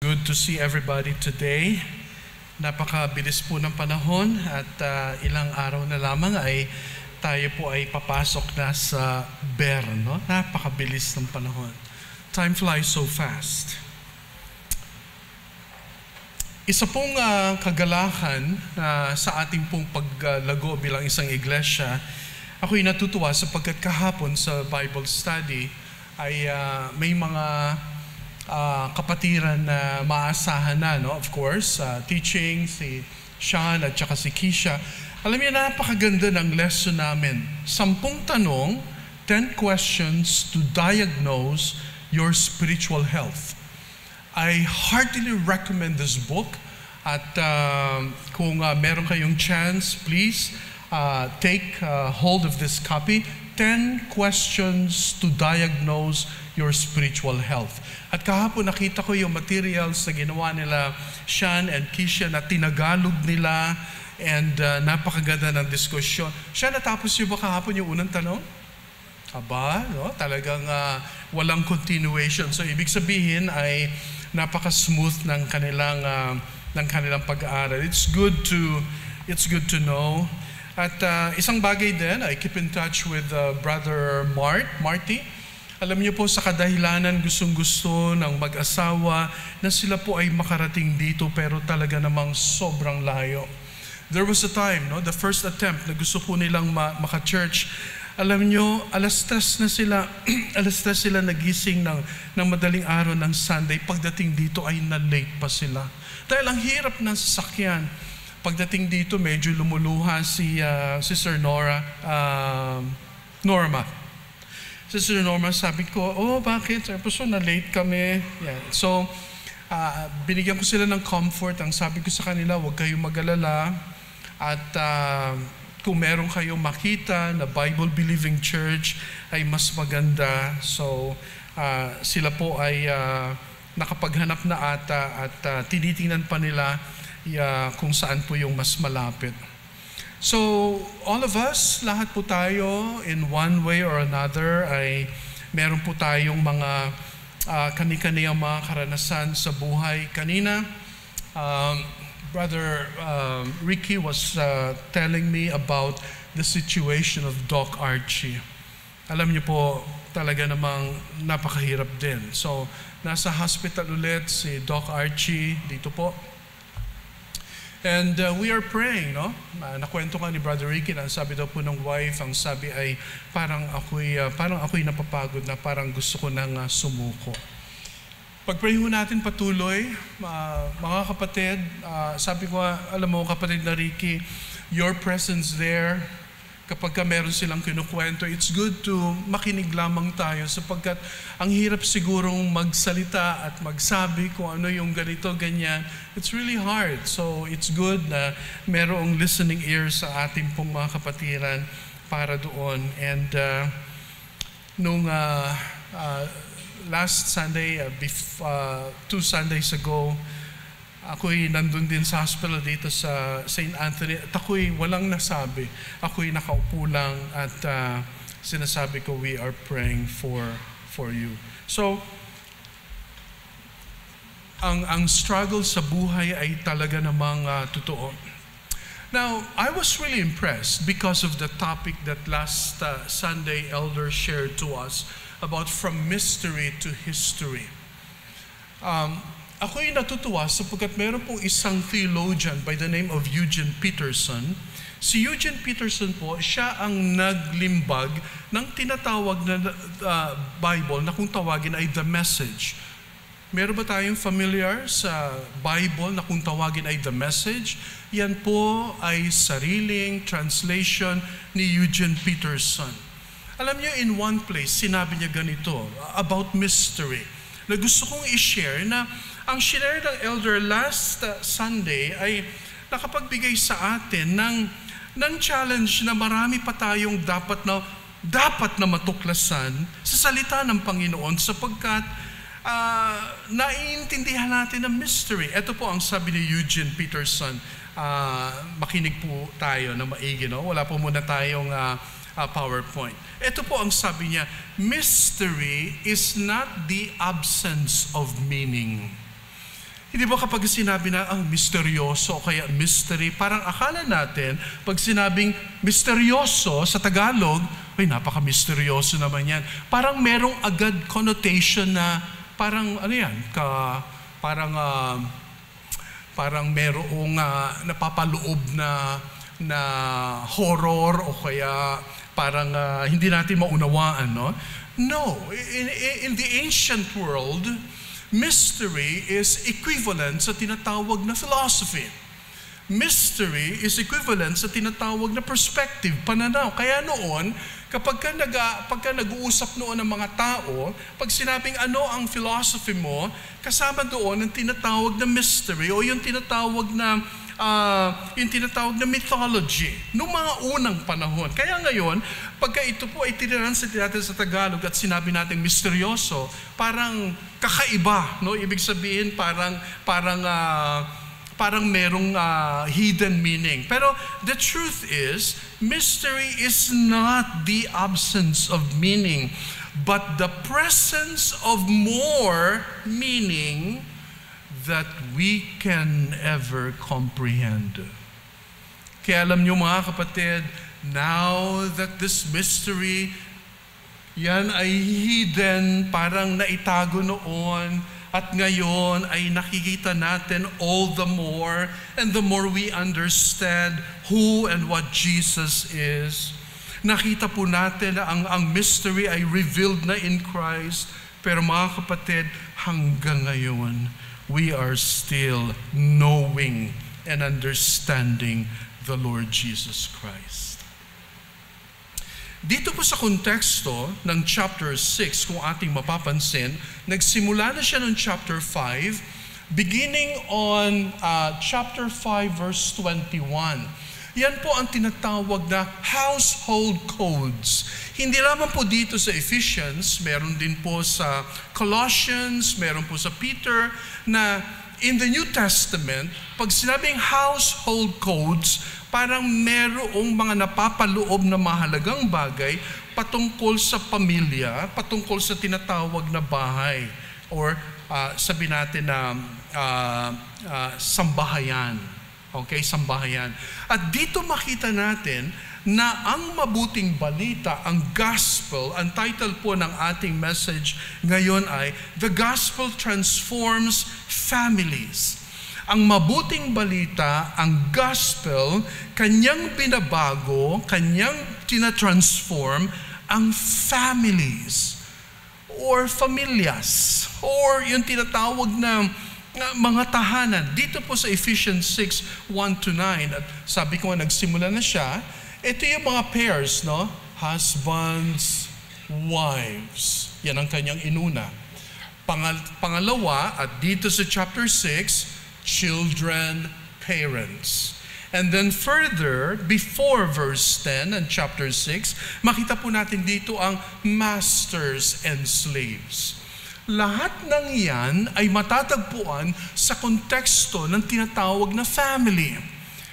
Good to see everybody today. Napakabilis po ng panahon at ilang araw na lamang ay tayo po ay papasok na sa Ber, no? Napakabilis ng panahon. Time flies so fast. Isa pong kagalakan sa ating pong paglago bilang isang iglesia, ako'y natutuwa sapagkat kahapon sa Bible study ay may mga kapatiran na maasahan na, no? Of course, teaching, si Sean at saka si Keisha. Alam niyo, napakaganda ng lesson namin. 10 tanong, 10 questions to diagnose your spiritual health. I heartily recommend this book. At kung meron kayong chance, please take hold of this copy. 10 questions to diagnose your spiritual health. At kahapon nakita ko yung materials na ginawa nila Sean and Keisha na tinagalog nila and napakaganda ng diskusyon. Sean, natapos yung ba kahapon yung unang tanong? Aba, no? Talagang walang continuation. So ibig sabihin ay napaka-smooth ng kanilang pag-aaral. It's good to know. At isang bagay din, I keep in touch with Brother Marty. Alam niyo po, sa kadahilanan gustong-gusto ng mag-asawa na sila po ay makarating dito pero talaga namang sobrang layo. There was a time, no, the first attempt na gusto po nilang maka-church. Alam niyo, alas 3 na sila, alas 3 sila nagising ng madaling araw ng Sunday. Pagdating dito ay na-late pa sila. Dahil ang hirap ng sasakyan. Pagdating dito, medyo lumuluha si Sister Norma. Sister Norma, sabi ko, bakit? Tapos na-late kami. Yeah. So, binigyan ko sila ng comfort. Ang sabi ko sa kanila, huwag kayong mag-alala. At kung meron kayong makita na Bible-believing church ay mas maganda. So, sila po ay nakapaghanap na ata at tinitingnan pa nila kung saan po yung mas malapit. So, all of us, lahat po tayo, in one way or another, ay meron po tayong mga kani-kaniyang mga karanasan sa buhay. Kanina, Brother Ricky was telling me about the situation of Doc Archie. Alam niyo po, talaga namang napakahirap din. So, nasa hospital ulit si Doc Archie, dito po. And we are praying, no? Nakwento ka ni Brother Ricky na sabi daw po ng wife, ang sabi ay parang ako'y napapagod na parang gusto ko nang sumuko. Pag-pray ho natin patuloy, mga kapatid, sabi ko, alam mo kapatid na Ricky, your presence there, kapag meron silang kinukwento, it's good to makinig lamang tayo sapagkat ang hirap sigurong magsalita at magsabi kung ano yung ganito, ganyan. It's really hard. So it's good na merong listening ears sa ating pong mga kapatiran para doon. And nung last Sunday, 2 Sundays ago, ako'y nandun din sa hospital dito sa St. Anthony at ako'y walang nasabi. Ako'y nakaupo lang at sinasabi ko, we are praying for you. So, ang struggle sa buhay ay talaga namang totoo. Now, I was really impressed because of the topic that last Sunday Elder shared to us about from mystery to history. Ako'y natutuwa sapagkat meron pong isang theologian by the name of Eugene Peterson. Si Eugene Peterson po, siya ang naglimbag ng tinatawag na Bible na kung tawagin ay The Message. Meron ba tayong familiar sa Bible na kung tawagin ay The Message? Yan po ay sariling translation ni Eugene Peterson. Alam niyo, in one place, sinabi niya ganito about mystery na gusto kong i-share na ang shinare ng Elder last Sunday ay nakapagbigay sa atin ng challenge na marami pa tayong dapat na matuklasan sa salita ng Panginoon sapagkat naiintindihan natin ang mystery. Ito po ang sabi ni Eugene Peterson. Makinig po tayo na maigi, no? Wala po muna tayong PowerPoint. Ito po ang sabi niya, mystery is not the absence of meaning. Hindi ba kapag sinabi na ang misteryoso o kaya mystery, parang akala natin, pag sinabing misteryoso sa Tagalog, ay napaka-misteryoso naman yan. Parang merong agad connotation na parang ano yan, parang merong napapaloob na horror o kaya parang hindi natin maunawaan, no? No, in the ancient world, mystery is equivalent sa tinatawag na philosophy. Mystery is equivalent sa tinatawag na perspective, pananaw. Kaya noon, pagka nag-uusap noon ng mga tao, pag sinabing ano ang philosophy mo, kasama doon ang tinatawag na mystery o yung tinatawag na mythology noong mga unang panahon. Kaya ngayon, pagka ito po ay tinranslate natin sa Tagalog at sinabi natin misteryoso, parang kakaiba, no? Ibig sabihin parang merong hidden meaning. Pero the truth is, mystery is not the absence of meaning, but the presence of more meaning that we can ever comprehend. Kaya alam niyo mga kapatid, now that this mystery, yan ay hidden, parang naitago noon, at ngayon ay nakikita natin all the more, and the more we understand who and what Jesus is. Nakita po natin na ang mystery ay revealed na in Christ, pero mga kapatid, hanggang ngayon, we are still knowing and understanding the Lord Jesus Christ. Dito po sa konteksto ng chapter 6, kung ating mapapansin, nagsimula na siya ng chapter 5, beginning on chapter 5 verse 21. Yan po ang tinatawag na household codes. Hindi lamang po dito sa Ephesians, meron din po sa Colossians, meron po sa Peter, na in the New Testament, pag sinabing household codes, parang merong mga napapaloob na mahalagang bagay patungkol sa pamilya, patungkol sa tinatawag na bahay, or sabi natin na sambahayan. Okay, sambahayan. At dito makita natin na ang mabuting balita, ang gospel, ang title po ng ating message ngayon ay The Gospel Transforms Families. Ang mabuting balita, ang gospel, kanyang binabago, kanyang tinatransform ang families or familias or yung tinatawag na mga tahanan. Dito po sa Ephesians 6, 1-9, at sabi ko nagsimula na siya, ito yung mga pairs, no? Husbands, wives. Yan ang kanyang inuna. Pangalawa, at dito sa chapter 6, children, parents. And then further, before verse 10 and chapter 6, makita po natin dito ang masters and slaves. Lahat ng yan ay matatagpuan sa konteksto ng tinatawag na family.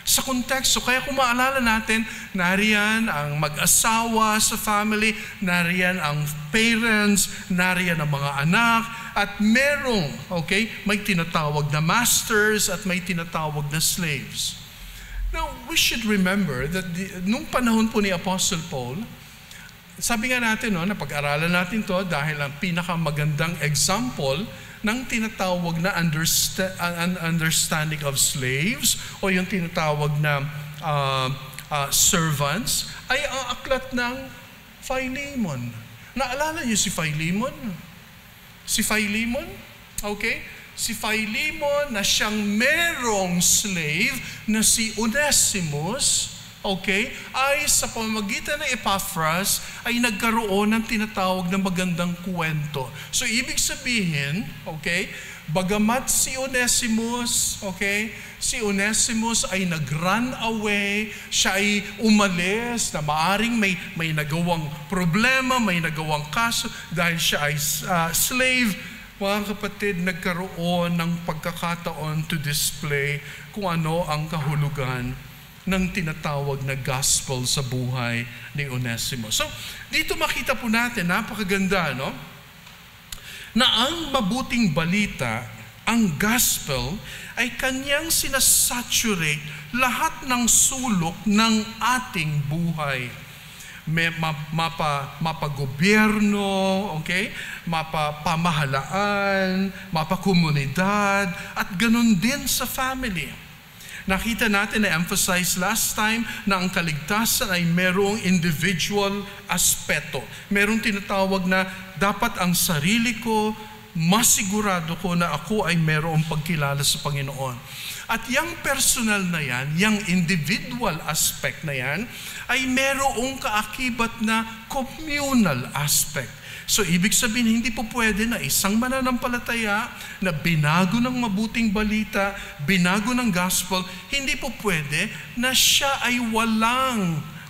Sa konteksto, kaya kung maalala natin, nariyan ang mag-asawa sa family, nariyan ang parents, nariyan ang mga anak, at merong, may tinatawag na masters at may tinatawag na slaves. Now, we should remember that nung panahon po ni Apostle Paul, sabi nga natin, na pag-aralan natin to dahil ang pinakamagandang example ng tinatawag na understanding of slaves o yung tinatawag na servants ay ang aklat ng Philemon. Naalala niyo si Philemon? Si Philemon? Si Philemon na siyang merong slave na si Onesimus, ay sa pamamagitan ng Epaphras ay nagkaroon ng tinatawag na magandang kwento. So ibig sabihin, bagamat si Onesimus, ay nag-run away, siya ay umalis na maaring may nagawang problema, may nagawang kaso dahil siya ay slave. Mga kapatid, nagkaroon ng pagkakataon to display kung ano ang kahulugan ng tinatawag na gospel sa buhay ni Onesimus. So, dito makita po natin, napakaganda, no? Na ang mabuting balita Ang gospel ay kanyang sinasaturate lahat ng sulok ng ating buhay. Mapagobyerno, okay? Mapamahalaan, mapakomunidad, at ganun din sa family. Nakita natin na emphasize last time na ang kaligtasan ay merong individual aspeto. Merong tinatawag na dapat ang sarili ko, masigurado ko na ako ay merong pagkilala sa Panginoon. At yung personal na yan, yung individual aspect na yan, ay merong kaakibat na communal aspect. So, ibig sabihin, hindi po pwede na isang mananampalataya na binago ng mabuting balita, binago ng gospel, hindi po pwede na siya ay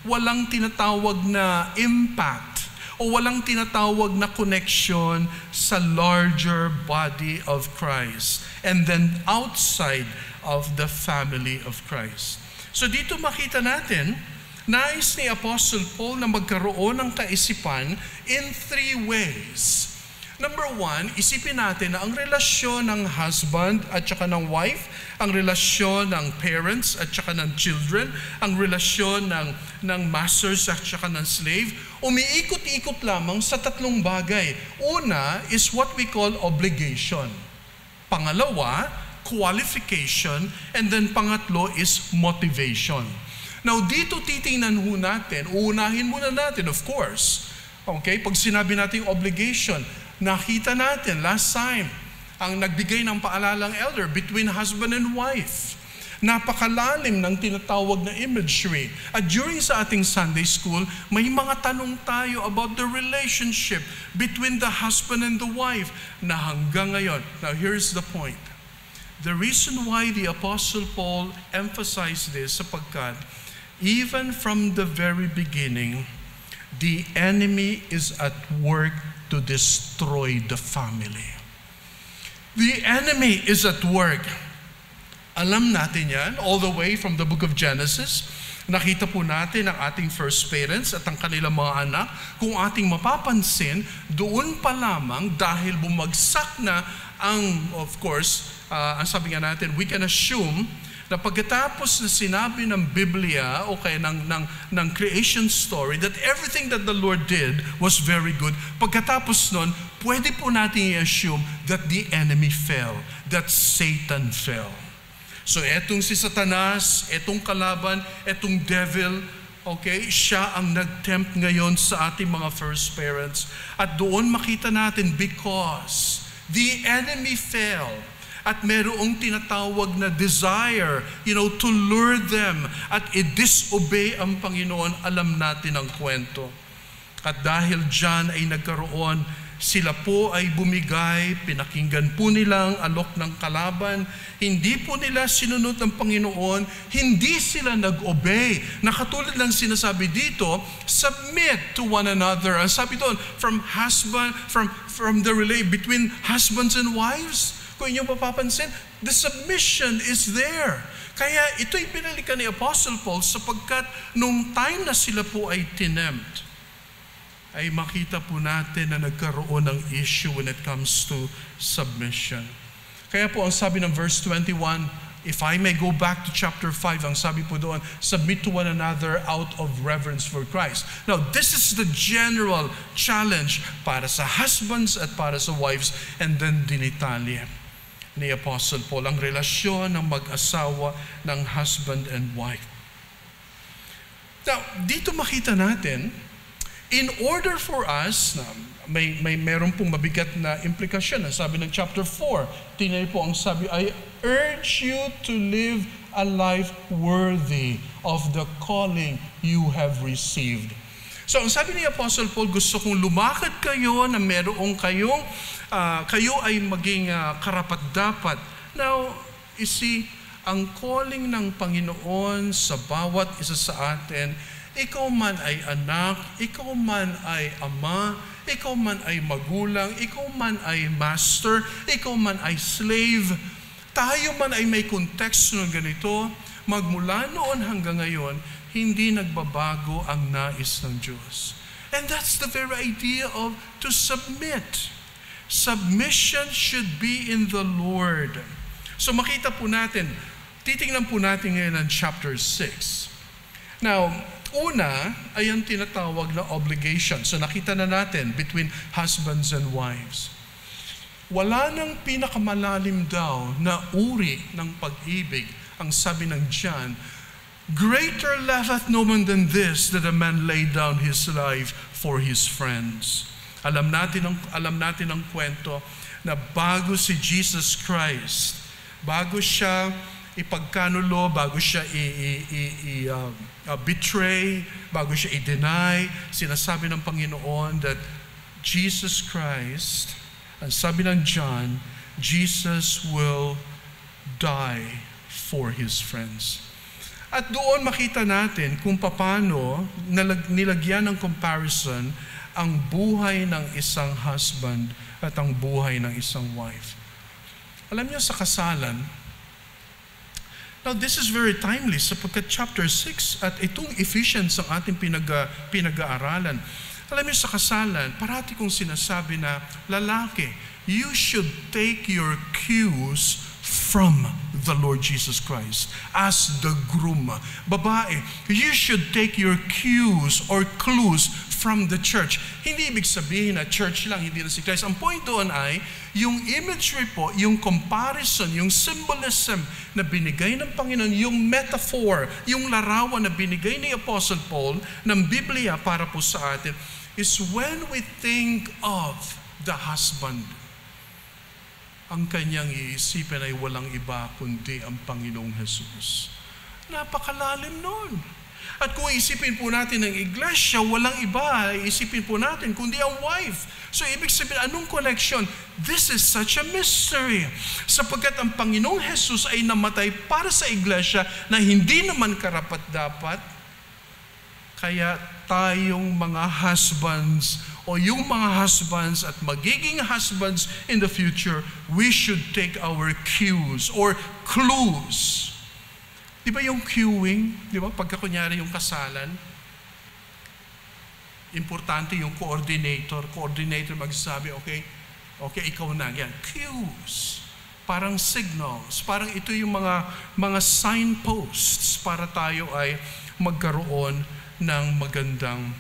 walang tinatawag na impact o walang tinatawag na connection sa larger body of Christ and then outside of the family of Christ. So dito makita natin, nais ni Apostle Paul na magkaroon ng kaisipan in 3 ways. Number 1, isipin natin na ang relasyon ng husband at saka ng wife, ang relasyon ng parents at saka ng children, ang relasyon ng masters at saka ng slave, umiikot-ikot lamang sa 3 bagay. Una is what we call obligation. Pangalawa, qualification. And then pangatlo is motivation. Now dito titingnan ho natin, uunahin muna natin of course. Okay, pag sinabi natin obligation, nakita natin last time, ang nagbigay ng paalalang elder between husband and wife. Napakalalim ng tinatawag na imagery. At during sa ating Sunday school, may mga tanong tayo about the relationship between the husband and the wife na hanggang ngayon. Now here's the point. The reason why the Apostle Paul emphasized this sapagkat even from the very beginning, the enemy is at work to destroy the family. The enemy is at work. Alam natin yan, all the way from the book of Genesis. Nakita po natin ang ating first parents at ang kanilang mga anak. Kung ating mapapansin, doon pa lamang dahil bumagsak na ang, of course, ang sabi nga natin, we can assume na pagkatapos na sinabi ng Biblia o kaya ng creation story that everything that the Lord did was very good, pagkatapos nun, pwede po natin i-assume that the enemy fell, that Satan fell. So etong si Satanas, etong kalaban, etong devil, okay, siya ang nag-tempt ngayon sa ating mga first parents. At doon makita natin because the enemy fell, at merong tinatawag na desire, to lure them at i-disobey ang Panginoon, alam natin ang kwento. At dahil dyan ay nagkaroon, sila po ay bumigay, pinakinggan po nila ang alok ng kalaban, hindi po nila sinunod ng Panginoon, hindi sila nag-obey. Nakatulad lang sinasabi dito, submit to one another. Ang sabi doon, from the relay between husbands and wives, kung inyong mapapansin, the submission is there. Kaya ito'y pinalikan ni Apostle Paul sapagkat nung time na sila po ay tinempt, ay makita po natin na nagkaroon ng issue when it comes to submission. Kaya po ang sabi ng verse 21, if I may go back to chapter 5, ang sabi po doon, submit to one another out of reverence for Christ. Now, this is the general challenge para sa husbands at para sa wives, and then dinitalya ni Apostle Paul ang relasyon ng mag-asawa ng husband and wife. Now, dito makita natin, in order for us, meron pong mabigat na implikasyon. Sabi ng chapter 4, tingnan po ang sabi, I urge you to live a life worthy of the calling you have received. So, ang sabi ni Apostle Paul, gusto kong lumakad kayo na merong kayo ay maging karapat-dapat. Now, you see, ang calling ng Panginoon sa bawat isa sa atin, ikaw man ay anak, ikaw man ay ama, ikaw man ay magulang, ikaw man ay master, ikaw man ay slave, tayo man ay may konteksto ng ganito, magmula noon hanggang ngayon, hindi nagbabago ang nais ng Diyos. And that's the very idea of to submit. Submission should be in the Lord. So makita po natin, titingnan po natin ngayon ang chapter 6. Now, una ay ang tinatawag na obligation. So nakita na natin between husbands and wives. Wala nang pinakamalalim daw na uri ng pag-ibig. Ang sabi ng John, greater love hath no man than this, that a man lay down his life for his friends. Alam natin ang kwento na bago si Jesus Christ, bago siya ipagkanulo, bago siya betray, bago siya i-deny, sinasabi ng Panginoon that Jesus Christ, ang sabi ng John, Jesus will die for His friends. At doon makita natin kung paano nilagyan ng comparison ang buhay ng isang husband at ang buhay ng isang wife. Alam niyo sa kasalan, now, this is very timely sapagkat chapter 6 at itong Ephesians ang ating pinag-aaralan. Alam niyo sa kasalan, parati kong sinasabi na lalaki, you should take your cues from the Lord Jesus Christ as the groom. Babae, you should take your cues or clues from the church. Hindi ibig sabihin na church lang, hindi na si Christ. Ang point doon ay, yung imagery po, yung comparison, yung symbolism na binigay ng Panginoon, yung metaphor, yung larawan na binigay ni Apostle Paul ng Biblia para po sa atin, is when we think of the husband, ang kanyang iisipin ay walang iba kundi ang Panginoong Jesus. Napakalalim nun. At kung isipin po natin ng iglesia, walang iba, isipin po natin kundi ang wife. So ibig sabihin, anong connection? This is such a mystery. Sapagkat ang Panginoong Jesus ay namatay para sa iglesia na hindi naman karapat-dapat. Kaya tayong mga husbands o yung mga husbands at magiging husbands in the future, we should take our cues or clues. Di ba yung cueing? Di ba? Pagka kunyari yung kasalan, importante yung coordinator. Coordinator magsasabi, okay, ikaw na. Yan, cues. Parang signals. Parang ito yung mga signposts para tayo ay magkaroon ng magandang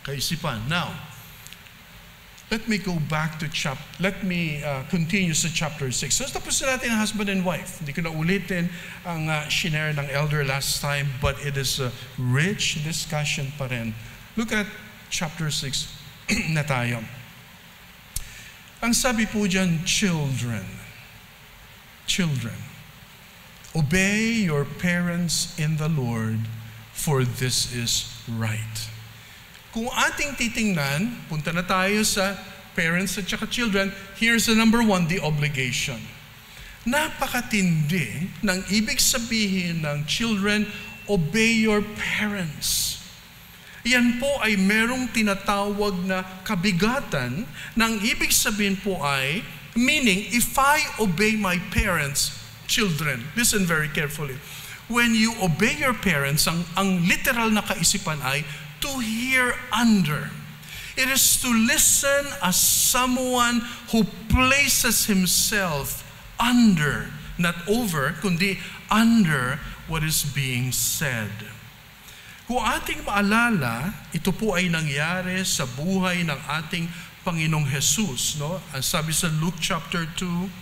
kaisipan. Now, let me go back to continue sa chapter 6. So, tapos na natin husband and wife. Hindi ko na ulitin ang shinare ng elder last time, but it is a rich discussion pa rin. Look at chapter 6 na tayo. Ang sabi po dyan, children, obey your parents in the Lord, for this is right. Kung ating titingnan, punta na tayo sa parents at saka children, here's the number 1, the obligation. Napakatindi ng ibig sabihin ng children, obey your parents. Yan po ay merong tinatawag na kabigatan, ng ibig sabihin po ay, meaning, if I obey my parents, children, listen very carefully. When you obey your parents, ang literal na kaisipan ay, to hear under. It is to listen as someone who places himself under, not over, kundi under what is being said. Kung ating maalala, ito po ay nangyari sa buhay ng ating Panginoong Jesus. No? Ang sabi sa Luke chapter 2,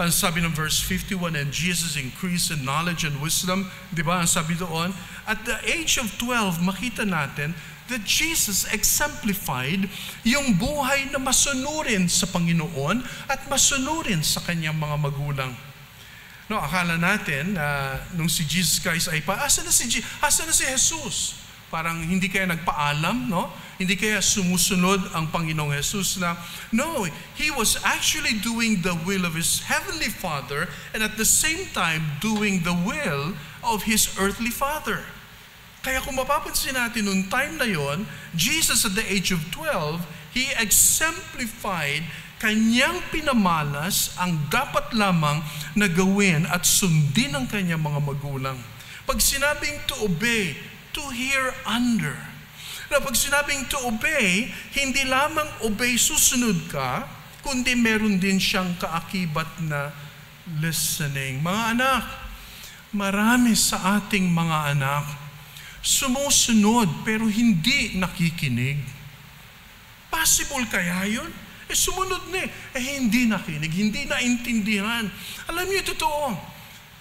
ang sabi ng verse 51, and Jesus increased in knowledge and wisdom. Di ba? Ang sabi doon, at the age of 12, makita natin that Jesus exemplified yung buhay na masunurin sa Panginoon at masunurin sa kanyang mga magulang. No, akala natin nung si Jesus Christ ay asa na si Jesus? Parang hindi kaya nagpaalam, no? Hindi kaya sumusunod ang Panginoong Jesus na, no, He was actually doing the will of His Heavenly Father and at the same time doing the will of His earthly Father. Kaya kung mapapansin natin noong time na yon, Jesus at the age of 12, He exemplified, kanyang pinamalas ang dapat lamang na gawin at sundin ng kanyang mga magulang. Pag sinabing to obey, to hear under. Na pag sinabing to obey, hindi lamang obey, susunod ka, kundi meron din siyang kaakibat na listening. Mga anak, marami sa ating mga anak sumusunod pero hindi nakikinig. Possible kaya yun? Sumunod na hindi nakinig, hindi naintindihan. Alam niyo, totoo.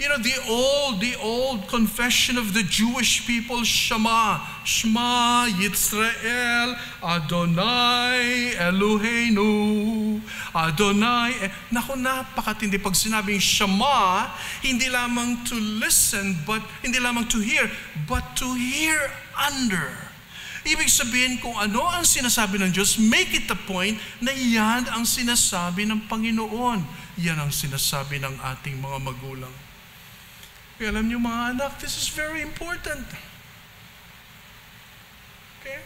You know, the old confession of the Jewish people, Shema, Shema Yisrael, Adonai Eloheinu, Adonai. Naku, napakatindi. Pag sinabing Shema, hindi lamang to listen, but hindi lamang to hear, but to hear under. Ibig sabihin kung ano ang sinasabi ng Diyos, make it the point na yan ang sinasabi ng Panginoon. Yan ang sinasabi ng ating mga magulang. Kaya alam niyo mga anak, this is very important. Okay?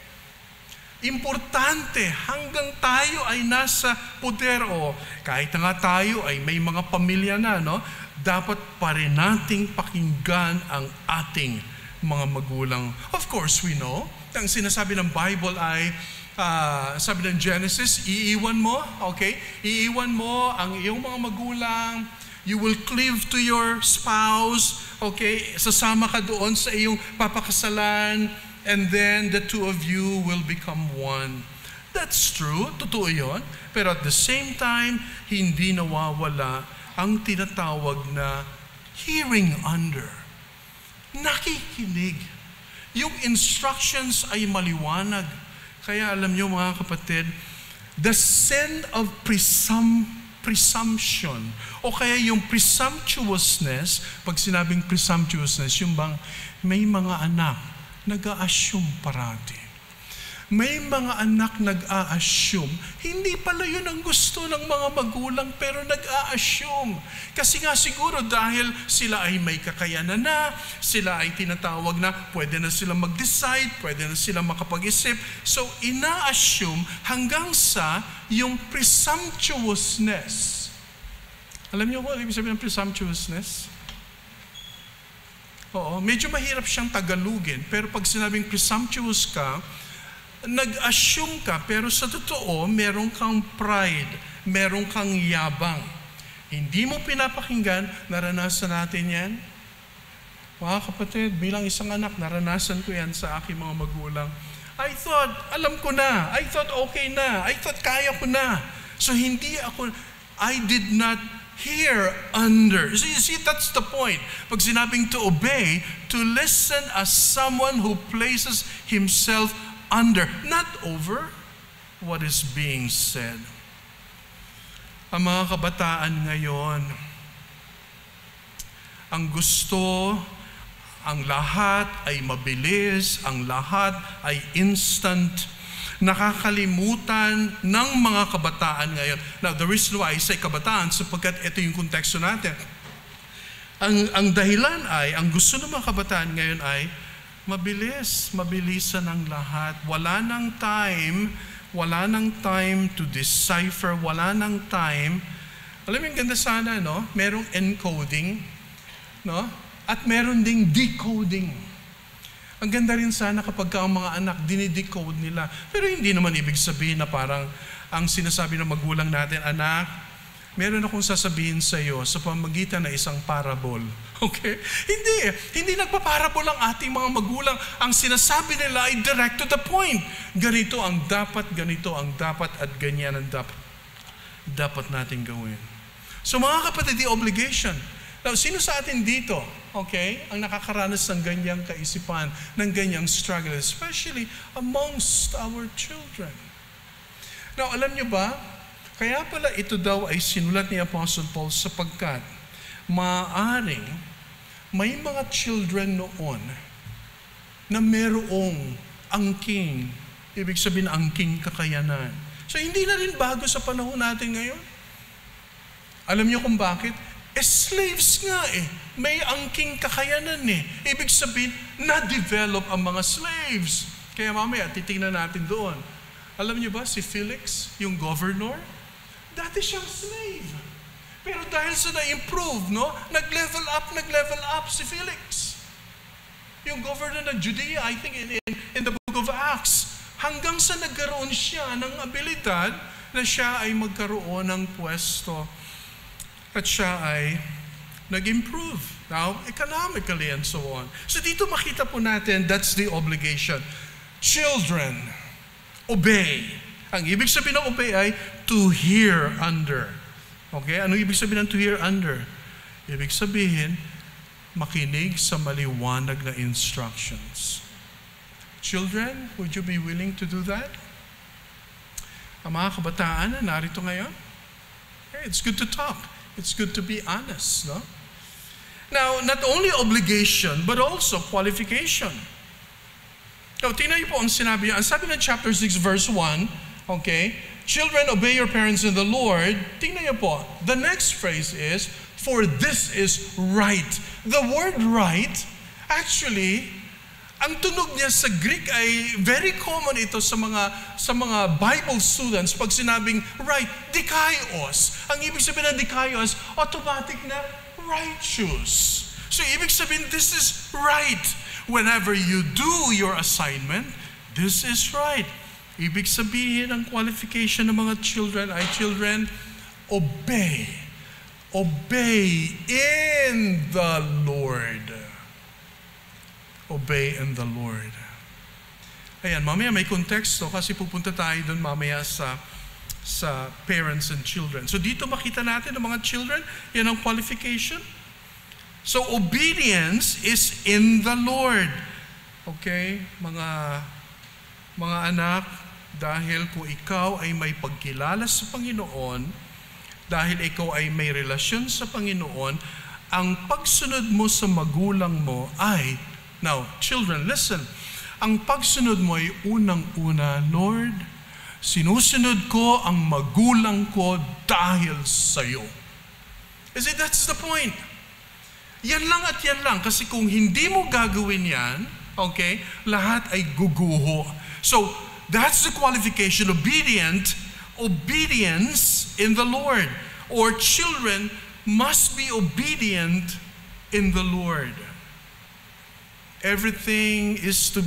Importante hanggang tayo ay nasa poder o kahit na nga tayo ay may mga pamilya na, no? Dapat pa rin nating pakinggan ang ating mga magulang. Of course, we know, ang sinasabi ng Bible ay, sabi ng Genesis, iiwan mo, okay? Iiwan mo ang iyong mga magulang, you will cleave to your spouse, okay? Sasama ka doon sa iyong papakasalan, and then the two of you will become one. That's true, totoo yun. Pero at the same time, hindi nawawala ang tinatawag na hearing under. Nakikinig. Yung instructions ay maliwanag. Kaya alam niyo mga kapatid, the sin of presumption o kaya yung presumptuousness, pag sinabing presumptuousness, yung bang may mga anak nag-a-assume parati. May mga anak nag-a-assume. Hindi pala yun ang gusto ng mga magulang pero nag-a-assume. Kasi nga siguro dahil sila ay may kakayanan na, sila ay tinatawag na pwede na sila mag-decide, pwede na sila makapag-isip. So ina-assume hanggang sa yung presumptuousness. Alam niyo ba ibig sabihin ng presumptuousness? Oo, medyo mahirap siyang tagalugin. Pero pag sinabing presumptuous ka, nag-assume ka, pero sa totoo, meron kang pride, meron kang yabang. Hindi mo pinapakinggan, naranasan natin yan. Mga kapatid, bilang isang anak, naranasan ko yan sa aking mga magulang. I thought, alam ko na. I thought, okay na. I thought, kaya ko na. So, I did not hear under. So, you see, that's the point. Pag sinabing to obey, to listen as someone who places himself under, not over what is being said. Ang mga kabataan ngayon, ang gusto, ang lahat ay mabilis, ang lahat ay instant. Nakakalimutan ng mga kabataan ngayon. Now, the reason why I say kabataan, sapagkat ito yung konteksto natin. Ang dahilan ay, ang gusto ng mga kabataan ngayon ay, mabilisan ang lahat. Wala nang time to decipher, wala nang time. Alam mo yung ganda sana, no? Merong encoding, no? At meron ding decoding. Ang ganda rin sana kapag ang mga anak dinidecode nila. Pero hindi naman ibig sabihin na parang ang sinasabi ng magulang natin, anak, meron akong sasabihin sa iyo sa pamagitan ng isang parable. Okay? Hindi nagpaparable ang ating mga magulang. Ang sinasabi nila ay direct to the point. Ganito ang dapat, at ganyan ang dapat natin gawin. So mga kapatid, the obligation. Now, sino sa atin dito, okay, ang nakakaranas ng ganyang kaisipan, ng ganyang struggle, especially amongst our children? Now, alam niyo ba, kaya pala ito daw ay sinulat ni Apostle Paul sapagkat maaaring may mga children noon na merong angking, ibig sabihin angking kakayanan. So hindi na rin bago sa panahon natin ngayon. Alam niyo kung bakit? Slaves nga may angking kakayanan Ibig sabihin, na-develop ang mga slaves. Kaya mamaya, titingnan natin doon. Alam niyo ba, si Felix, yung governor, dati siyang slave. Pero dahil sa na-improve, no? Nag-level up si Felix. Yung governor ng Judea, I think in the book of Acts, hanggang sa nagkaroon siya ng abilidad na siya ay magkaroon ng pwesto at siya ay nag-improve. Now, economically and so on. So dito makita po natin, that's the obligation. Children, obey. Ang ibig sabihin ng obey ay to hear under. Okay? Ano ibig sabihin ng to hear under? Ibig sabihin, makinig sa maliwanag na instructions. Children, would you be willing to do that? Ang mga kabataan na narito ngayon, it's good to talk. It's good to be honest, no? Now, not only obligation, but also qualification. Now, tingnan niyo po ang sinabi niya. Ang sabi ng chapter 6, verse 1, okay, children, obey your parents in the Lord. Tingnan niyo po, the next phrase is, for this is right. The word right, actually, ang tunog niya sa Greek ay very common ito sa mga Bible students pag sinabing right, dikaios. Ang ibig sabihin ng dikaios, automatic na righteous. So ibig sabihin, this is right. Whenever you do your assignment, this is right. Ibig sabihin, ang qualification ng mga children ay children, obey. Obey in the Lord. Obey in the Lord. Ayan, mamaya may konteksto kasi pupunta tayo doon mamaya sa parents and children. So dito makita natin ng mga children, yan ang qualification. So obedience is in the Lord. Okay? Mga anak, dahil kung ikaw ay may pagkilala sa Panginoon, dahil ikaw ay may relasyon sa Panginoon, ang pagsunod mo sa magulang mo ay, now, children, listen, ang pagsunod mo ay unang-una, Lord, sinusunod ko ang magulang ko dahil sa'yo. You see, that's the point. Yan lang at yan lang. Kasi kung hindi mo gagawin yan, okay, lahat ay guguho. So, that's the qualification, obedience in the Lord. Or children must be obedient in the Lord. Everything is to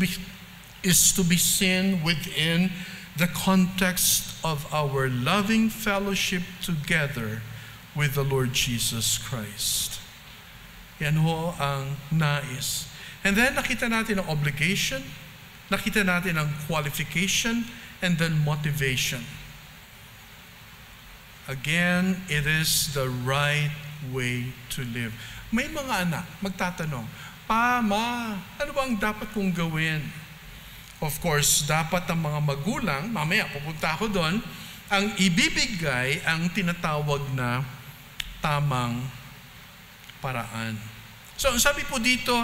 be seen within the context of our loving fellowship together with the Lord Jesus Christ. Yan ho ang nais. And then nakita natin ang obligation, nakita natin ang qualification, and then motivation. Again, it is the right way to live. May mga anak magtatanong, Pa, Ma, ano ba ang dapat kong gawin? Of course, dapat ang mga magulang, mamaya pupunta ako doon, ang ibibigay ang tinatawag na tamang paraan. So, ang sabi po dito,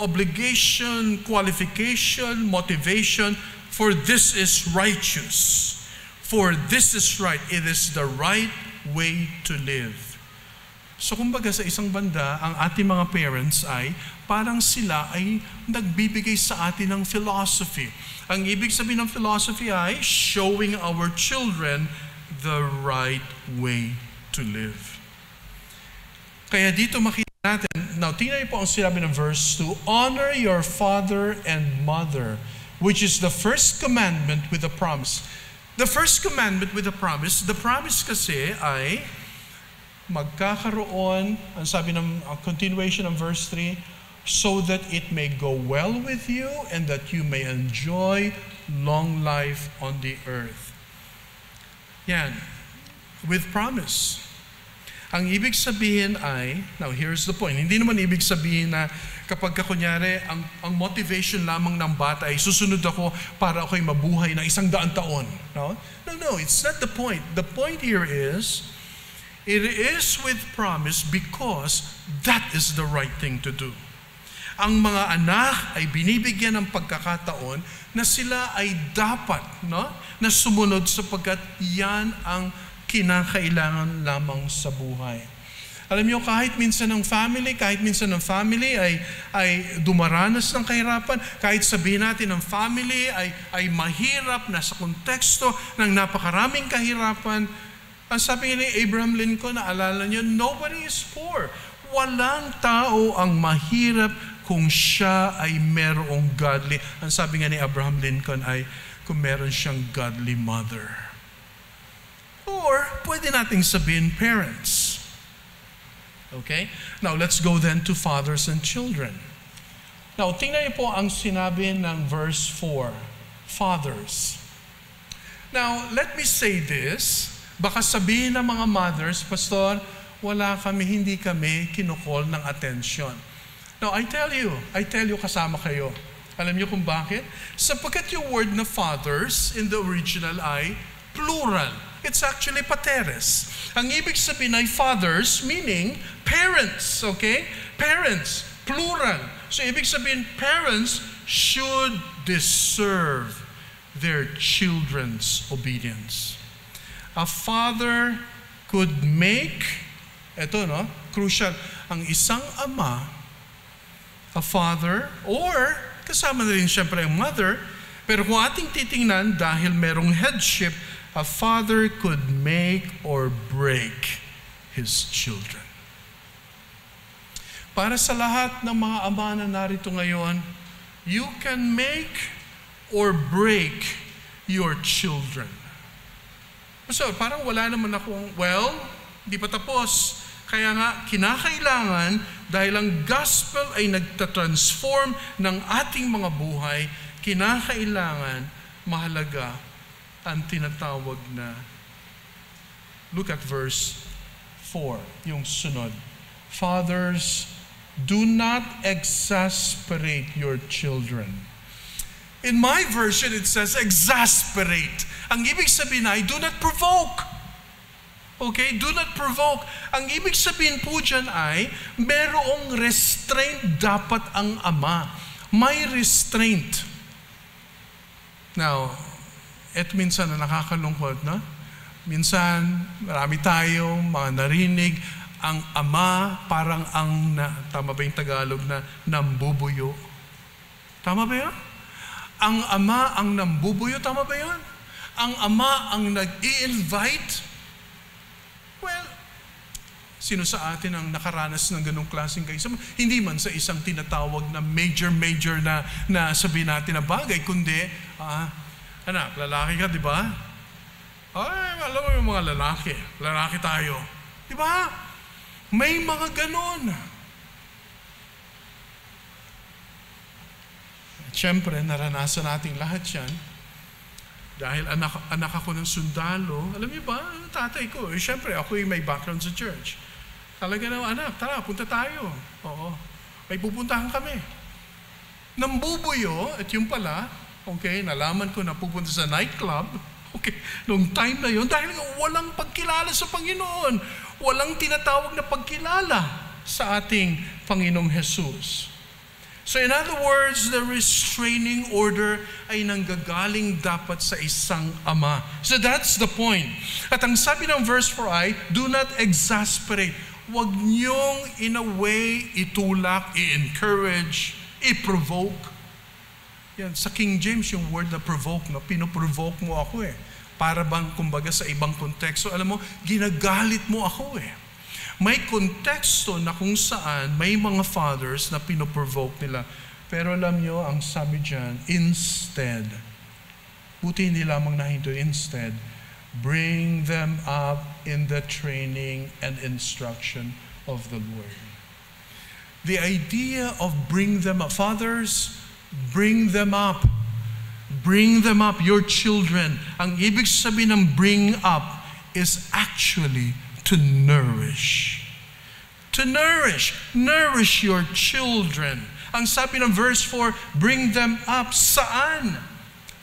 obligation, qualification, motivation, for this is righteous. For this is right. It is the right way to live. So kumbaga sa isang banda, ang ating mga parents ay parang sila ay nagbibigay sa atin ng philosophy. Ang ibig sabihin ng philosophy ay showing our children the right way to live. Kaya dito makita natin, now tingnan niyo po ang sinabi ng verse 2, honor your father and mother, which is the first commandment with a promise. The first commandment with a promise, the promise kasi ay magkakaroon, ang sabi ng continuation ng verse 3, so that it may go well with you and that you may enjoy long life on the earth. Yan. With promise. Ang ibig sabihin ay, now here's the point, hindi naman ibig sabihin na kapag kunyari, ang motivation lamang ng bata ay susunod ako para ako'y mabuhay na 100 taon. No? No, it's not the point. The point here is, it is with promise because that is the right thing to do. Ang mga anak ay binibigyan ng pagkakataon na sila ay dapat, no, na sumunod sapagkat yan ang kinakailangan lamang sa buhay. Alam niyo, kahit minsan ng family ay dumaranas ng kahirapan, kahit sabihin natin ng family ay mahirap, nasa konteksto ng napakaraming kahirapan, ang sabi ni Abraham Lincoln, naalala niyo, nobody is poor. Walang tao ang mahirap kung siya ay merong godly. Ang sabi nga ni Abraham Lincoln ay kung meron siyang godly mother. Or pwede nating sabihin parents. Okay? Now, let's go then to fathers and children. Now, tingnan niyo po ang sinabi ng verse 4. Fathers. Now, let me say this. Baka sabihin ng mga mothers, Pastor, hindi kami kinukol ng attention. Now, I tell you, kasama kayo. Alam niyo kung bakit? Sapagkat yung word na fathers in the original ay plural. It's actually pateres. Ang ibig sabihin ay fathers, meaning parents, okay? Parents, plural. So, ibig sabihin, parents should deserve their children's obedience. A father could make, crucial, ang isang ama, a father, or kasama na rin siyempre ang mother, pero kung ating titingnan, dahil merong headship, a father could make or break his children. Para sa lahat ng mga ama na narito ngayon, you can make or break your children. So, parang wala naman akong, di pa tapos. Kaya nga, kinakailangan, dahil ang gospel ay nagtatransform ng ating mga buhay, kinakailangan, mahalaga, ang tinatawag na, look at verse 4, yung sunod. Fathers, do not exasperate your children. In my version, it says exasperate. Ang ibig sabihin ay, do not provoke. Okay? Do not provoke. Ang ibig sabihin po dyan ay, merong restraint dapat ang ama. May restraint. Now, eto minsan na nakakalungkot, no? Minsan, marami tayong mga narinig, ang ama parang tama ba yung Tagalog na nambubuyo? Tama ba yun? Ang ama ang nambubuyo, tama ba yun? Ang ama ang nag-i-invite. Well, sino sa atin ang nakaranas ng ganong klaseng kaisa? Hindi man sa isang tinatawag na major na sabihin natin na bagay, kundi, anak, lalaki ka, di ba? Ay, alam mo yung mga lalaki tayo. Di ba? May mga ganon. Siyempre, naranasan natin lahat yan. Dahil anak ako ng sundalo, alam niyo ba, tatay ko, siyempre, ako may background sa church. Talaga na, anak, tara, punta tayo. Oo, may pupuntahan kami. Nambubuyo, at yung pala, okay, nalaman ko na pupunta sa nightclub, okay, noong time na yun, dahil walang pagkilala sa Panginoon, walang tinatawag na pagkilala sa ating Panginoong Jesus. So in other words, the restraining order ay nanggagaling dapat sa isang ama. So that's the point. At ang sabi ng verse 4 ay, do not exasperate. Huwag niyong in a way itulak, i-encourage, i-provoke. Yan, sa King James yung word na provoke, no? Pinoprovoke mo ako Para bang kumbaga sa ibang konteksto, alam mo, ginagalit mo ako May konteksto na kung saan may mga fathers na pinoprovoke nila. Pero alam nyo, ang sabi dyan, instead, buti hindi lamang nahinto, instead, bring them up in the training and instruction of the Lord. The idea of bring them up, fathers, bring them up. Bring them up, your children. Ang ibig sabihin ng bring up is actually to nourish. To nourish. Nourish your children. Ang sabi ng verse 4, bring them up. Saan?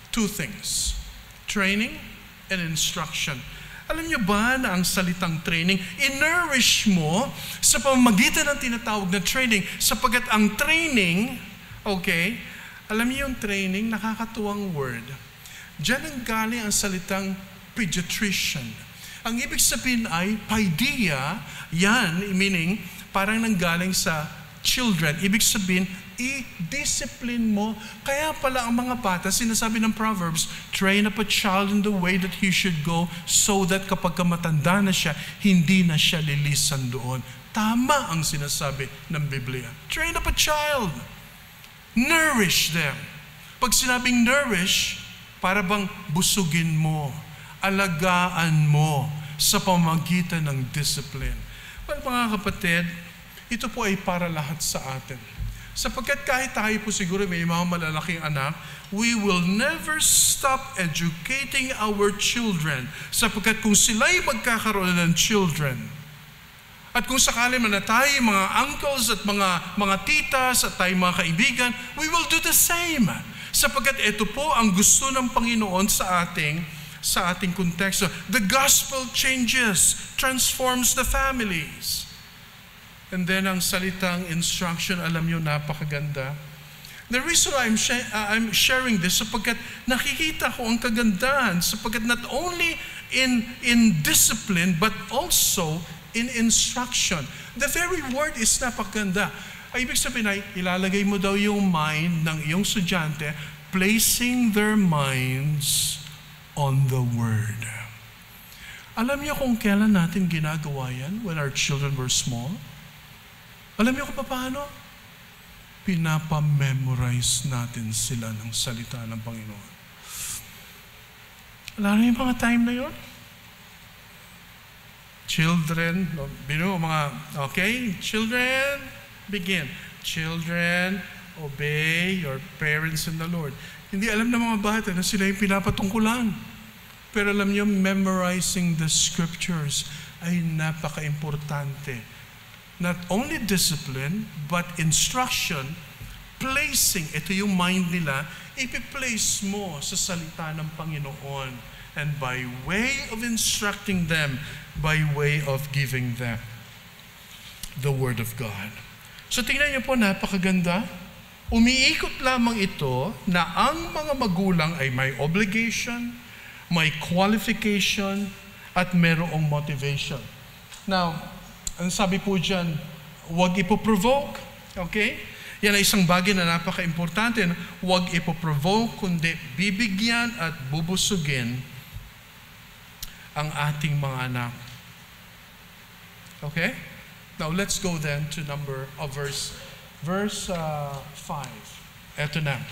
Two things. Training and instruction. Alam niyo ba na ang salitang training, i-nourish mo sa pamamagitan ng tinatawag na training, sapagkat ang training, okay, alam niyo yung training, nakakatuwang word. Diyan ang galing ang salitang pediatrician. Ang ibig sabihin ay paideia, yan, meaning parang nanggaling sa children. Ibig sabihin, i-discipline mo. Kaya pala ang mga bata, sinasabi ng Proverbs, train up a child in the way that he should go so that kapag matanda na siya, hindi na siya lilisan doon. Tama ang sinasabi ng Biblia. Train up a child. Nourish them. Pag sinabing nourish, para bang busugin mo, alagaan mo, sa pamamagitan ng discipline. Well, mga kapatid, ito po ay para lahat sa atin. Sapagkat kahit tayo po siguro may mga malalaking anak, we will never stop educating our children. Sapagkat kung sila'y magkakaroon ng children, at kung sakali man na tayo, mga uncles at mga titas at tayo mga kaibigan, we will do the same. Sapagkat ito po ang gusto ng Panginoon sa ating konteksto. The gospel transforms the families. And then ang salitang instruction, alam niyo, napakaganda. The reason I'm sharing this, sapagkat nakikita ko ang kagandahan, sapagkat not only in discipline, but also in instruction. The very word is napakaganda. Ay, ibig sabihin ay, ilalagay mo daw yung mind ng iyong estudyante, placing their minds on the Word. Alam niyo kung kailan natin ginagawa yan? When our children were small? Alam niyo kung paano? Pinapamemorize natin sila ng salita ng Panginoon. Alam niyo yung mga time na yun? Children, okay? Children, begin. Children, obey your parents in the Lord. Hindi alam ng mga bata na sila yung pinapatungkulan. Pero alam niyo, memorizing the scriptures ay napaka-importante. Not only discipline, but instruction, placing, ito yung mind nila, ipi-place mo sa salita ng Panginoon. And by way of instructing them, by way of giving them the Word of God. So tingnan niyo po, napakaganda. Umiikot lamang ito na ang mga magulang ay may obligation, may qualification, at merong motivation. Now, ang sabi po dyan, huwag ipoprovoke. Okay? Yan ay isang bagay na napaka-importante. Huwag ipoprovoke, kundi bibigyan at bubusugin ang ating mga anak. Okay? Now, let's go then to verse 5. Eto na.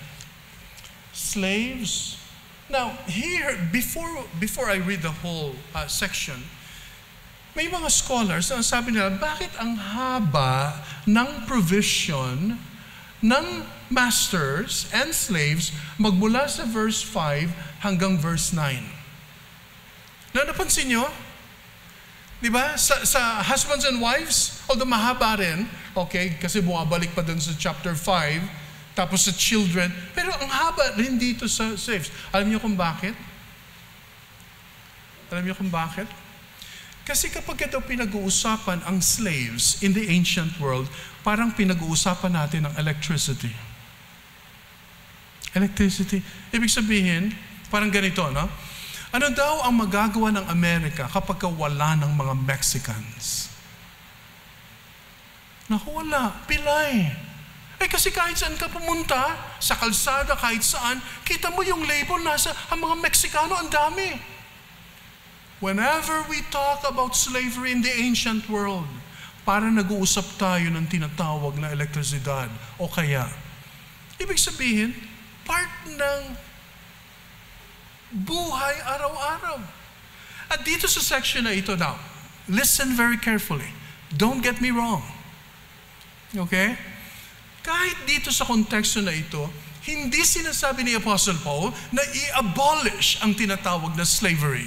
Slaves. Now, here, before I read the whole section, may mga scholars ang sabi nila, bakit ang haba ng provision ng masters and slaves magmula sa verse 5 hanggang verse 9? Napansin nyo? Di ba? Sa husbands and wives, although mahaba rin, okay, kasi bumabalik pa dun sa chapter 5, tapos sa children, pero ang haba rin dito sa slaves. Alam niyo kung bakit? Kasi kapag ito pinag-uusapan ang slaves in the ancient world, parang pinag-uusapan natin ang electricity. Ibig sabihin, parang ganito, no? Ano daw ang magagawa ng Amerika kapag wala ng mga Mexicans? Naku, wala. Pilay. Kasi kahit saan ka pumunta, sa kalsada, kahit saan, kita mo yung label nasa, ang mga Meksikano, ang dami. Whenever we talk about slavery in the ancient world, para nag-uusap tayo ng tinatawag na elektrisidad o kaya. Ibig sabihin, part ng buhay araw-araw. At dito sa section na ito now, listen very carefully. Don't get me wrong. Okay? Kahit dito sa konteksto na ito, hindi sinasabi ni Apostle Paul na i-abolish ang tinatawag na slavery.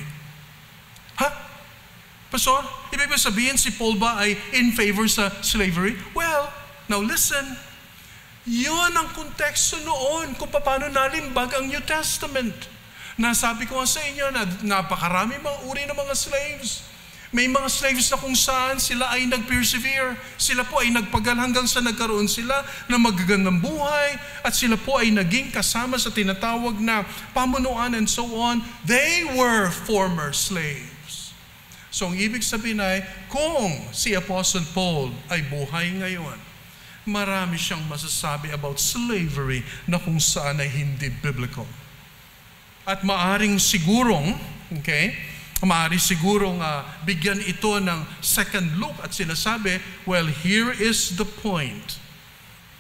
Pastor, ibig sabihin si Paul ba ay in favor sa slavery? Well, now listen. Yun ang konteksto noon kung paano nalimbag ang New Testament. Nasabi ko nga sa inyo na napakarami mga uri ng mga slaves. May mga slaves na kung saan sila ay nag-persevere. Sila po ay nagpagal hanggang sa nagkaroon sila ng magagandang buhay at sila po ay naging kasama sa tinatawag na pamunuan and so on. They were former slaves. So, ang ibig sabihin ay, kung si Apostle Paul ay buhay ngayon, marami siyang masasabi about slavery na kung saan ay hindi biblical. At maaring sigurong, bigyan ito ng second look at sinasabi, well, here is the point.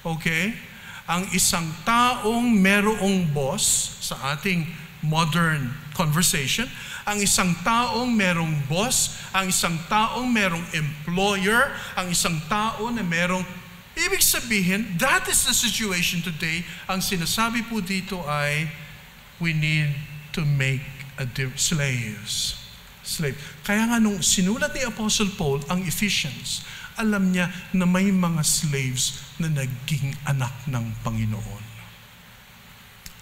Okay? Ang isang taong merong boss sa ating modern conversation, ang isang taong merong boss, ang isang taong merong employer, ang isang tao na merong, ibig sabihin, that is the situation today. Ang sinasabi po dito ay, we need to make slaves. Slave. Kaya nga nung sinulat ni Apostle Paul ang Ephesians, alam niya na may mga slaves na naging anak ng Panginoon.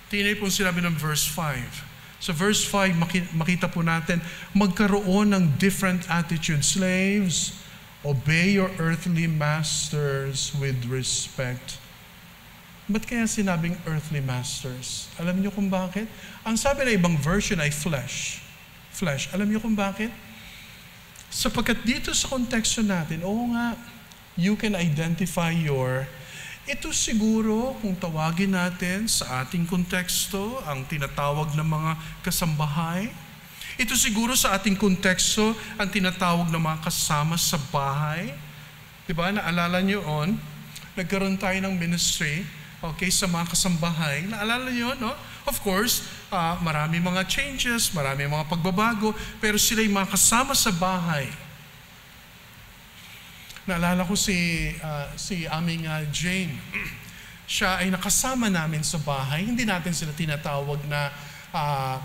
Tingnan po sinabi ng verse 5. Sa verse 5, makita po natin, magkaroon ng different attitude. Slaves, obey your earthly masters with respect. Ba't kaya sinabing earthly masters? Alam niyo kung bakit? Ang sabi na ibang version ay flesh. Flesh. Alam niyo kung bakit? Sapagkat dito sa konteksto natin, oo nga, you can identify ito siguro kung tawagin natin sa ating konteksto, ang tinatawag ng mga kasambahay. Ito siguro sa ating konteksto, ang tinatawag ng mga kasama sa bahay. Diba? Naalala niyo on, nagkaroon tayo ng ministry, okay, sa mga kasambahay. Naalala niyo, no? Of course, marami mga changes, marami mga pagbabago, pero sila yung mga kasama sa bahay. Naalala ko si aming Jane. Siya ay nakasama namin sa bahay. Hindi natin sila tinatawag na,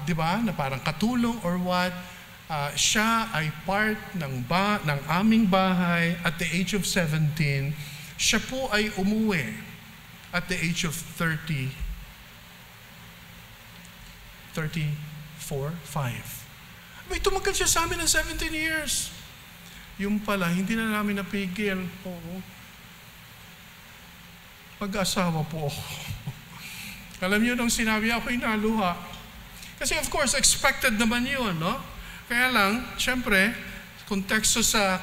di ba, na parang katulong or what. Siya ay part ng aming bahay at the age of 17. Siya po ay umuwi at the age of 34, 5. May tumagal siya sa amin ng 17 years. Yung pala, hindi na namin napigil. Oo. Mag-asawa po ako. Alam niyo, nung sinabi ako'y naluha. Kasi of course, expected naman yun, no? Kaya lang, syempre, konteksto sa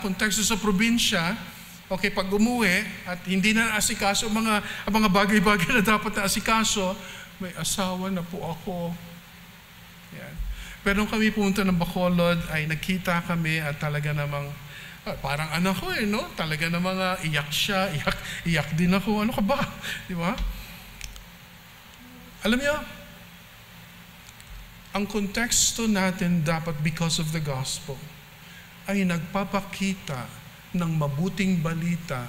probinsya, okay, pag umuwi at hindi na naasikaso ang mga bagay-bagay na dapat na asikaso, may asawa na po ako. Yan. Pero nung kami pumunta ng Bacolod, ay nagkita kami at talaga namang, parang anak ko no? Talaga namang iyak siya, iyak din ako. Ano ka ba? Di ba? Alam niyo, ang konteksto natin dapat because of the gospel ay nagpapakita ng mabuting balita.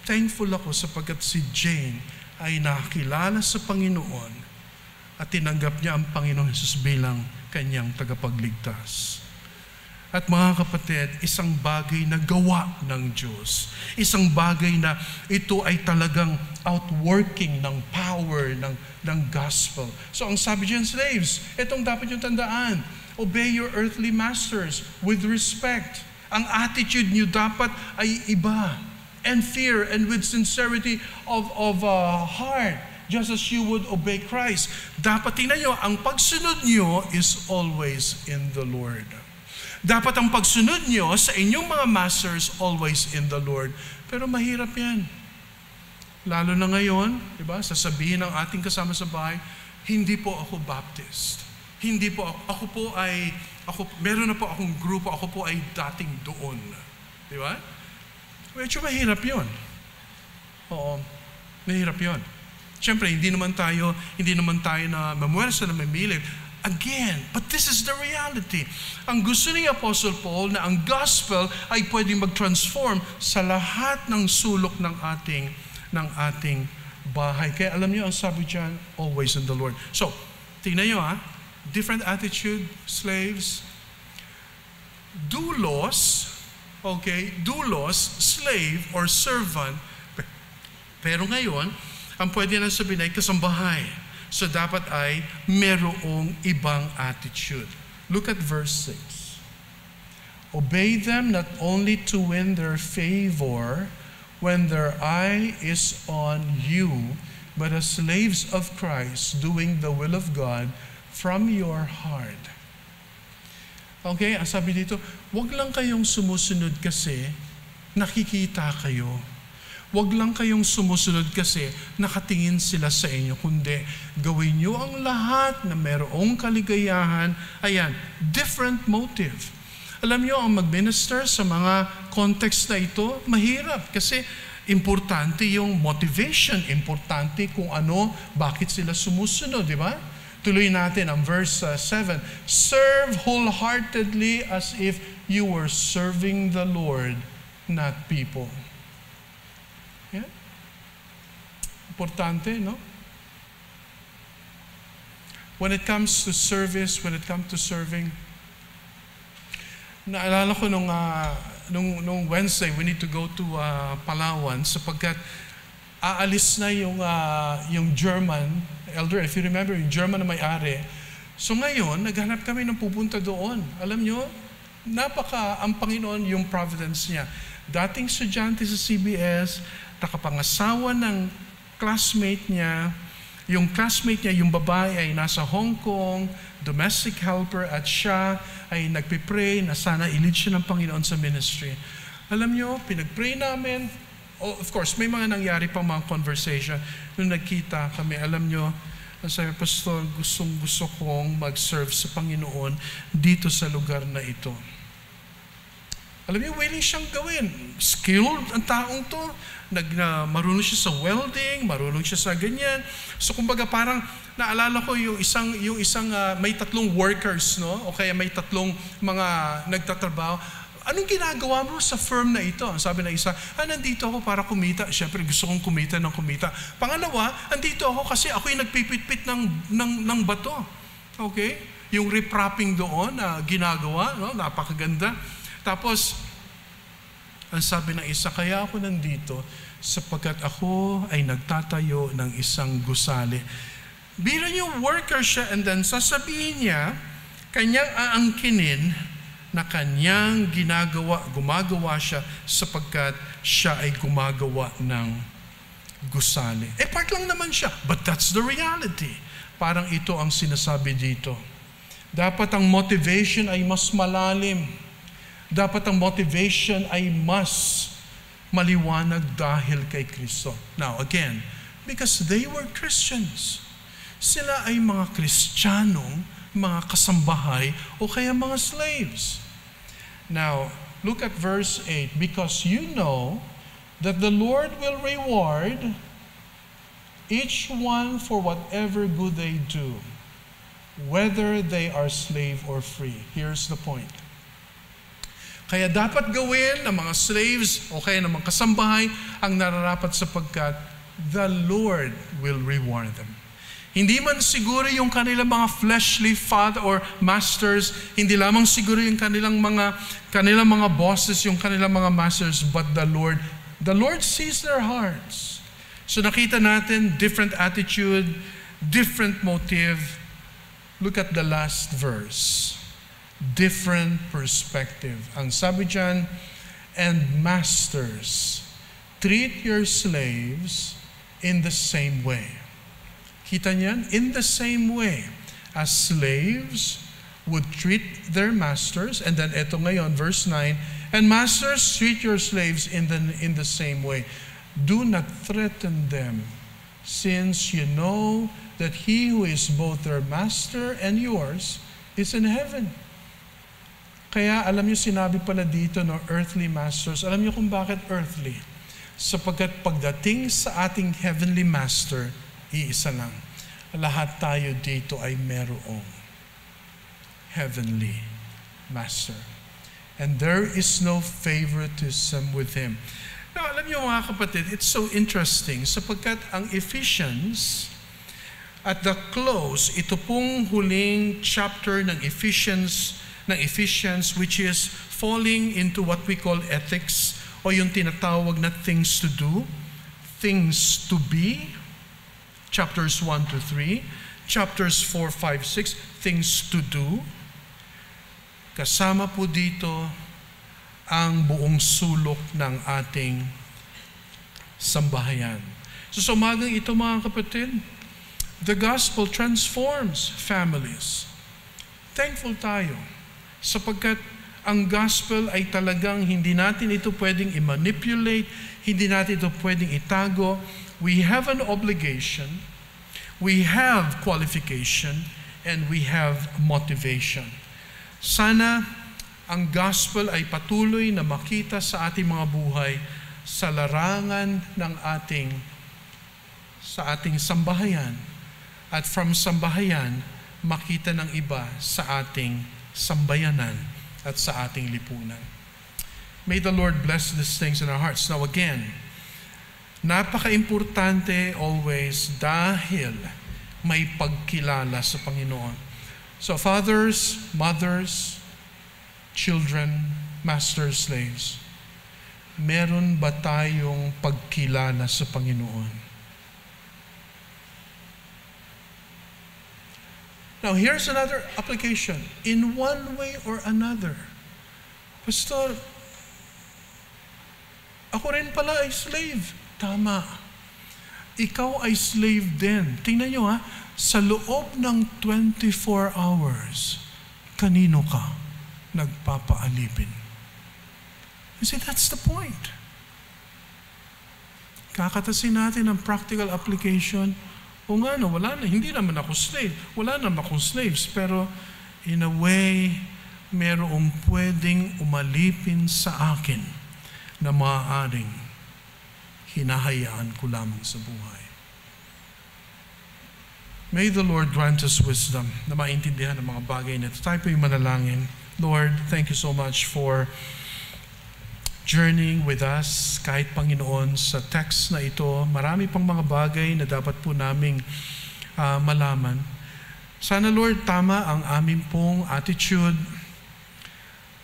Thankful ako sapagkat si Jane ay nakilala sa Panginoon at tinanggap niya ang Panginoong Jesus bilang kanyang tagapagligtas. At mga kapatid, isang bagay na gawa ng Diyos. Isang bagay na ito ay talagang outworking ng power ng gospel. So ang sabi diyan, slaves, itong dapat yung tandaan. Obey your earthly masters with respect. Ang attitude niyo dapat ay iba. And fear and with sincerity of heart. Just as you would obey Christ. Dapat tingnan nyo, ang pagsunod nyo is always in the Lord. Dapat ang pagsunod nyo sa inyong mga masters always in the Lord. Pero mahirap yan. Lalo na ngayon, diba, sasabihin ng ating kasama sa bahay, hindi po ako Baptist. Hindi po meron na po akong grupo, ako po ay dating doon. Diba? Medyo mahirap yun. Oo, mahirap yun. Siyempre, hindi naman tayo na mamuwersa na mamili. Again, but this is the reality. Ang gusto ni Apostle Paul na ang gospel ay pwedeng mag-transform sa lahat ng sulok ng ating bahay. Kaya alam niyo, ang sabi dyan, always in the Lord. So, tingnan niyo different attitude, slaves. Doulos, okay, doulos, slave or servant. Pero ngayon, ang pwede na sabihin ay kasambahay. So dapat ay merong ibang attitude. Look at verse 6. Obey them not only to win their favor when their eye is on you, but as slaves of Christ, doing the will of God from your heart. Okay, ang sabi dito, wag lang kayong sumusunod kasi nakikita kayo. Wag lang kayong sumusunod kasi nakatingin sila sa inyo, kundi gawin nyo ang lahat na merong kaligayahan. Ayan, different motive. Alam nyo, ang mag-minister sa mga context na ito, mahirap kasi importante yung motivation, importante kung ano, bakit sila sumusunod, di ba? Tuloy natin ang verse 7. Serve wholeheartedly as if you were serving the Lord, not people. Yeah? Importante, no? When it comes to service, when it comes to serving, naalala ko nung Wednesday, we need to go to Palawan sapagkat aalis na yung German, elder, if you remember, yung German na may-ari. So ngayon, naghanap kami ng pupunta doon. Alam nyo, ang Panginoon yung providence niya. Dating estudyante sa CBS, nakapangasawa ng classmate niya. Yung classmate niya, yung babae ay nasa Hong Kong, domestic helper, at siya ay nagpipray na sana i-lead siya ng Panginoon sa ministry. Alam nyo, pinag-pray namin. Oh, of course, may mga nangyari pang mga conversation. Nung nagkita kami, alam nyo, sabi, Pastor, gusto kong mag-serve sa Panginoon dito sa lugar na ito. Alam niyo, willing siyang gawin. Skilled ang taong to. Marunong siya sa welding, marunong siya sa ganyan. So kumbaga parang naalala ko yung isang may 3 workers, no? O kaya may 3 mga nagtatrabaho. Anong ginagawa mo sa firm na ito? Sabi na isa, nandito ako para kumita. Siyempre gusto kong kumita ng kumita. Pangalawa, andito ako kasi ako'y nagpipit-pit ng bato. Okay? Yung repropping doon na ginagawa, no? Napakaganda. Tapos, ang sabi ng isa, kaya ako nandito sapagkat ako ay nagtatayo ng isang gusali. Biro niyo, worker siya, and then sasabihin niya, kanyang aangkinin na kanyang gumagawa siya sapagkat siya ay gumagawa ng gusali. Part lang naman siya, but that's the reality. Parang ito ang sinasabi dito. Dapat ang motivation ay mas malalim. Dapat ang motivation ay mas maliwanag dahil kay Kristo. Now again, because they were Christians. Sila ay mga Kristiyanong, mga kasambahay, o kaya mga slaves. Now, look at verse 8. Because you know that the Lord will reward each one for whatever good they do, whether they are slave or free. Here's the point. Kaya dapat gawin ng mga slaves o kaya ng mga kasambahay ang nararapat sapagkat the Lord will reward them. Hindi man siguro yung kanilang mga fleshly father or masters, hindi lamang siguro yung kanilang mga bosses, yung kanilang mga masters, but the Lord sees their hearts. So nakita natin different attitude, different motive. Look at the last verse. Different perspective. Ang sabi dyan, and masters, treat your slaves in the same way. Kita niyan? In the same way as slaves would treat their masters. And then eto ngayon, verse 9, and masters, treat your slaves in the same way. Do not threaten them, since you know that he who is both their master and yours is in heaven. Kaya alam niyo, sinabi pala dito no, earthly masters. Alam niyo kung bakit earthly? Sapagkat pagdating sa ating heavenly master, iisa lang. Lahat tayo dito ay merong heavenly master. And there is no favoritism with him. Now, alam niyo mga kapatid, it's so interesting sapagkat ang Ephesians, at the close, ito pong huling chapter ng Ephesians, which is falling into what we call ethics o yung tinatawag na things to do, things to be, chapters 1 to 3, chapters 4, 5, 6, things to do. Kasama po dito ang buong sulok ng ating sambahayan. So sa umagang ito mga kapatid, the gospel transforms families. Thankful tayo sapagkat ang gospel ay talagang hindi natin ito pwedeng i-manipulate, hindi natin ito pwedeng itago. We have an obligation, we have qualification, and we have motivation. Sana ang gospel ay patuloy na makita sa ating mga buhay sa larangan ng sa ating sambahayan at from sambahayan, makita ng iba sa ating sambayanan at sa ating lipunan. May the Lord bless these things in our hearts. Now again, napaka-importante always dahil may pagkilala sa Panginoon. So fathers, mothers, children, masters, slaves, meron ba tayong pagkilala sa Panginoon? Now here's another application. In one way or another, Pastor, ako rin pala ay slave. Tama. Ikaw ay slave din. Tingnan nyo sa loob ng 24 hours, kanino ka nagpapaalipin? You see, that's the point. Kakatasin natin ang practical application. O nga no, wala na, hindi naman ako slave. Wala naman akong slaves. Pero in a way, merong pwedeng umalipin sa akin na maaaring hinahayaan ko lamang sa buhay. May the Lord grant us wisdom na maintindihan ang mga bagay na ito. Tayo po yung manalangin. Lord, thank you so much for journeying with us, kahit Panginoon, sa text na ito. Marami pang mga bagay na dapat po naming malaman. Sana, Lord, tama ang aming pong attitude.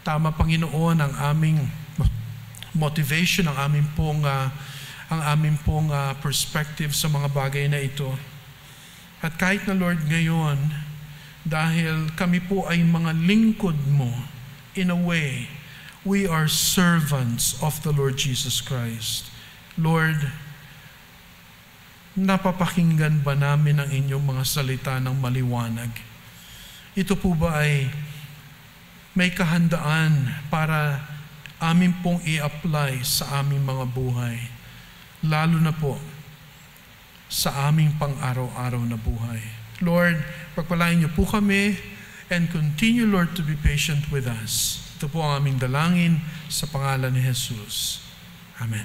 Tama, Panginoon, ang aming motivation, ang aming pong perspective sa mga bagay na ito. At kahit na, Lord, ngayon, dahil kami po ay mga lingkod mo, in a way, we are servants of the Lord Jesus Christ. Lord, napapakinggan ba namin ang inyong mga salita ng maliwanag? Ito po ba ay may kahandaan para amin pong i-apply sa aming mga buhay, lalo na po sa aming pang-araw-araw na buhay? Lord, pagpalain niyo po kami and continue, Lord, to be patient with us. Ito po ang aming dalangin sa pangalan ni Jesus. Amen.